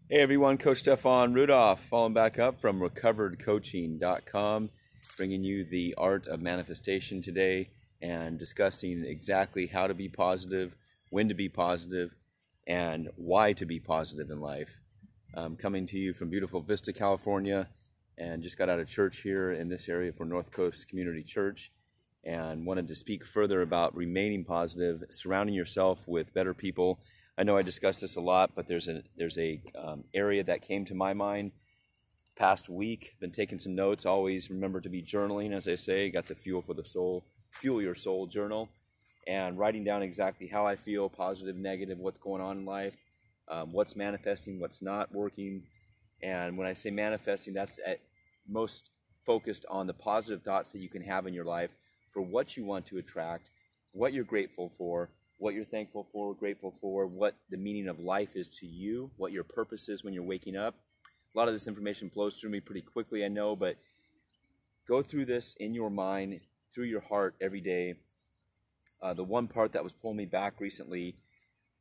Hey everyone, Coach Stefan Rudolph, following back up from recoveredcoaching.com, bringing you the art of manifestation today and discussing exactly how to be positive, when to be positive, and why to be positive in life. Coming to you from beautiful Vista, California, and just got out of church here in this area for North Coast Community Church, and wanted to speak further about remaining positive, surrounding yourself with better people. I know I discussed this a lot, but there's a area that came to my mind past week. Been taking some notes. Always remember to be journaling, as I say. Got the fuel for the soul, fuel your soul journal, and writing down exactly how I feel, positive, negative, what's going on in life, what's manifesting, what's not working. And when I say manifesting, that's at most focused on the positive thoughts that you can have in your life for what you want to attract, what you're grateful for, what you're thankful for, grateful for, what the meaning of life is to you, what your purpose is when you're waking up. A lot of this information flows through me pretty quickly, I know, but go through this in your mind, through your heart every day. The one part that was pulling me back recently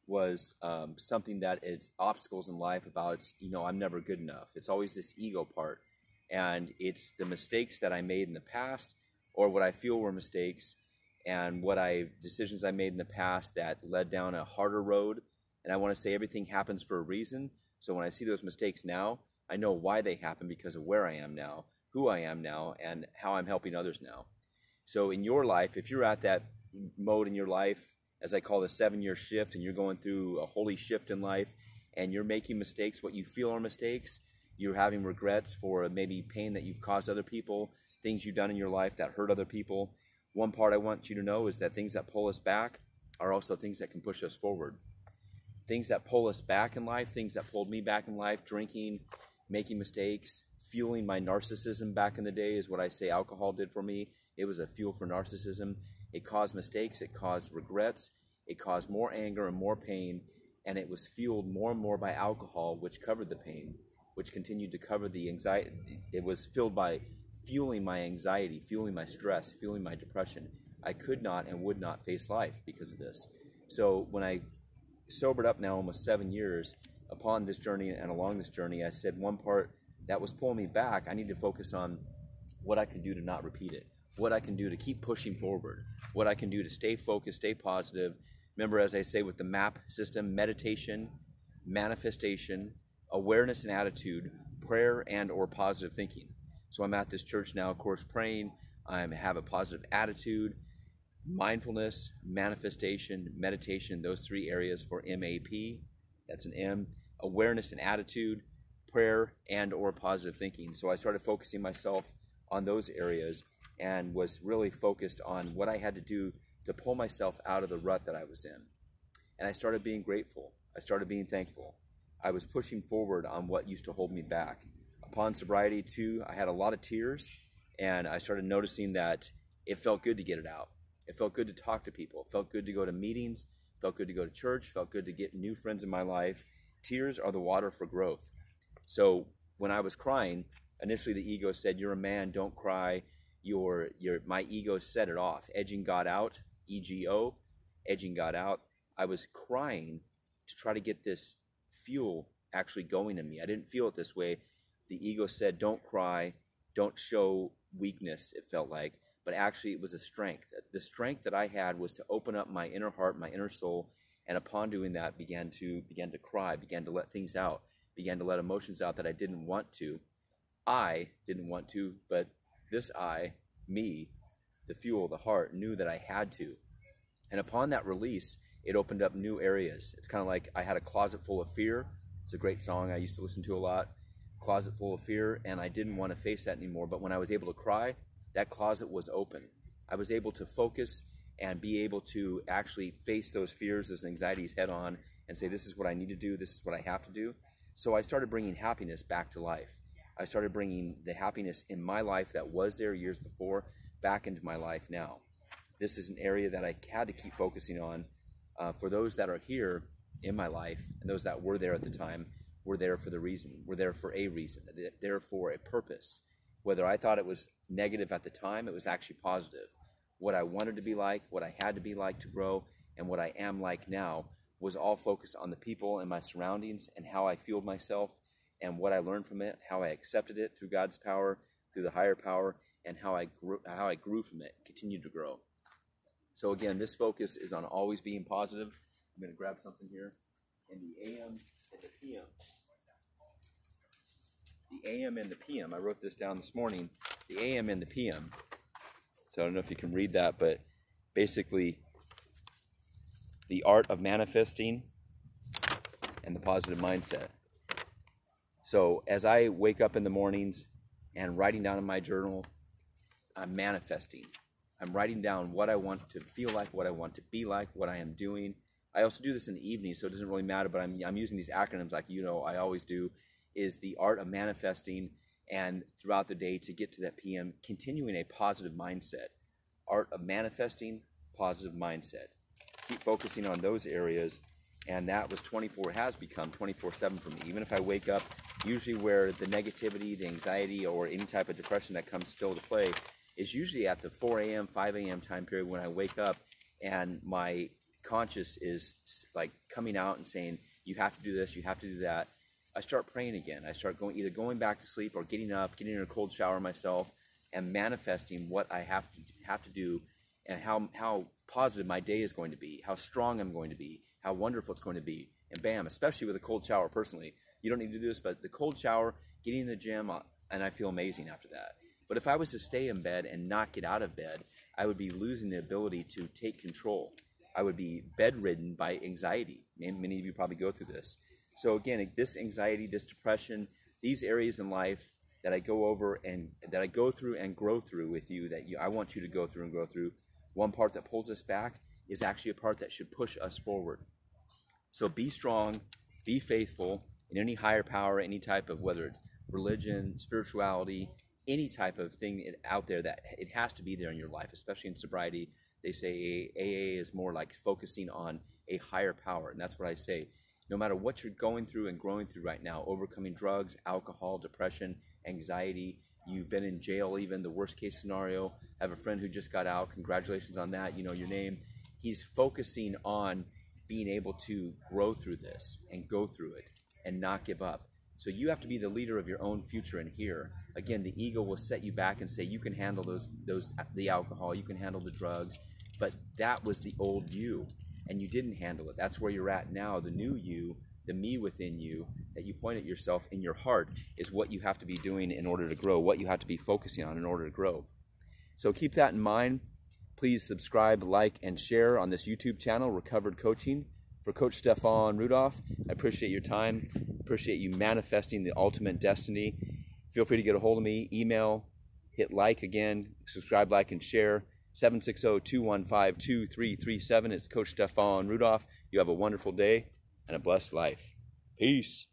was something that it's obstacles in life about, I'm never good enough. It's always this ego part, and it's the mistakes that I made in the past or what I feel were mistakes, and decisions I made in the past that led down a harder road. And I want to say everything happens for a reason. So when I see those mistakes now, I know why they happen because of where I am now, who I am now, and how I'm helping others now. So in your life, if you're at that mode in your life, as I call the 7-year shift, and you're going through a holy shift in life, and you're making mistakes, what you feel are mistakes, you're having regrets for maybe pain that you've caused other people, things you've done in your life that hurt other people. One part I want you to know is that things that pull us back are also things that can push us forward. Things that pull us back in life, things that pulled me back in life, drinking, making mistakes, fueling my narcissism back in the day is what I say alcohol did for me. It was a fuel for narcissism. It caused mistakes, it caused regrets, it caused more anger and more pain, and it was fueled more and more by alcohol, which covered the pain, which continued to cover the anxiety. It was filled by fueling my anxiety, fueling my stress, fueling my depression. I could not and would not face life because of this. So when I sobered up now almost 7 years, upon this journey and along this journey, I said one part that was pulling me back, I need to focus on what I can do to not repeat it, what I can do to keep pushing forward, what I can do to stay focused, stay positive. Remember, as I say with the MAP system, meditation, manifestation, awareness and attitude, prayer and or positive thinking. So I'm at this church now, of course, praying. I have a positive attitude, mindfulness, manifestation, meditation, those 3 areas for MAP. That's an M. Awareness and attitude, prayer, and or positive thinking. So I started focusing myself on those areas and was really focused on what I had to do to pull myself out of the rut that I was in. And I started being grateful. I started being thankful. I was pushing forward on what used to hold me back. Upon sobriety, too, I had a lot of tears, and I started noticing that it felt good to get it out. It felt good to talk to people. It felt good to go to meetings. It felt good to go to church. It felt good to get new friends in my life. Tears are the water for growth. So when I was crying, initially the ego said, "You're a man, don't cry." My ego set it off. Edging God out, EGO, edging God out. I was crying to try to get this fuel actually going in me. I didn't feel it this way. The ego said, don't cry, don't show weakness, it felt like. But actually it was a strength. The strength that I had was to open up my inner heart, my inner soul, and upon doing that began to cry, began to let things out, began to let emotions out that I didn't want to. I didn't want to, but this I, me, the fuel, the heart, knew that I had to. And upon that release, it opened up new areas. It's kind of like I had a closet full of fear. It's a great song I used to listen to a lot. Closet full of fear, and I didn't want to face that anymore. But when I was able to cry, that closet was open. I was able to focus and be able to actually face those fears, those anxieties head on and say, this is what I need to do, this is what I have to do. So I started bringing happiness back to life. I started bringing the happiness in my life that was there years before back into my life now. This is an area that I had to keep focusing on. For those that are here in my life and those that were there at the time, we're there for the reason. We're there for a reason. They're there for a purpose. Whether I thought it was negative at the time, it was actually positive. What I wanted to be like, what I had to be like to grow, and what I am like now was all focused on the people and my surroundings and how I fueled myself and what I learned from it, how I accepted it through God's power, through the higher power, and how I grew from it, continued to grow. So again, this focus is on always being positive. I'm going to grab something here. And the AM and the PM. The AM and the PM, I wrote this down this morning. The AM and the PM. So I don't know if you can read that, but basically the art of manifesting and the positive mindset. So as I wake up in the mornings and writing down in my journal, I'm manifesting. I'm writing down what I want to feel like, what I want to be like, what I am doing. I also do this in the evening, so it doesn't really matter, but I'm using these acronyms like I always do, is the art of manifesting, and throughout the day to get to that PM, continuing a positive mindset. Art of manifesting, positive mindset. Keep focusing on those areas, and that has become 24/7 for me. Even if I wake up, usually where the negativity, the anxiety, or any type of depression that comes still to play is usually at the 4 a.m., 5 a.m. time period when I wake up and my conscious is like coming out and saying, you have to do this, you have to do that. I start praying again. I start either going back to sleep or getting up, getting in a cold shower myself, and manifesting what I have to do, and how positive my day is going to be, how strong I'm going to be, how wonderful it's going to be. And bam, especially with a cold shower personally. You don't need to do this, but the cold shower, getting in the gym, and I feel amazing after that. But if I was to stay in bed and not get out of bed, I would be losing the ability to take control. I would be bedridden by anxiety. Many of you probably go through this. So again, this anxiety, this depression, these areas in life that I go over and that I go through and grow through with you, I want you to go through and grow through. One part that pulls us back is actually a part that should push us forward. So be strong, be faithful in any higher power, any type of, whether it's religion, spirituality, any type of thing out there, that it has to be there in your life, especially in sobriety. They say AA is more like focusing on a higher power, and that's what I say. No matter what you're going through and growing through right now, overcoming drugs, alcohol, depression, anxiety, you've been in jail even, the worst case scenario. I have a friend who just got out. Congratulations on that. You know your name. He's focusing on being able to grow through this and go through it and not give up. So you have to be the leader of your own future in here. Again, the ego will set you back and say you can handle the alcohol, you can handle the drugs, but that was the old you, and you didn't handle it. That's where you're at now. The new you, the me within you, that you point at yourself in your heart, is what you have to be doing in order to grow, what you have to be focusing on in order to grow. So keep that in mind. Please subscribe, like, and share on this YouTube channel, Recovered Coaching. For Coach Stefan Rudolph, I appreciate your time. Appreciate you manifesting the ultimate destiny. Feel free to get a hold of me. Email, hit like again, subscribe, like, and share. 760-215-2337. It's Coach Stefan Rudolph. You have a wonderful day and a blessed life. Peace.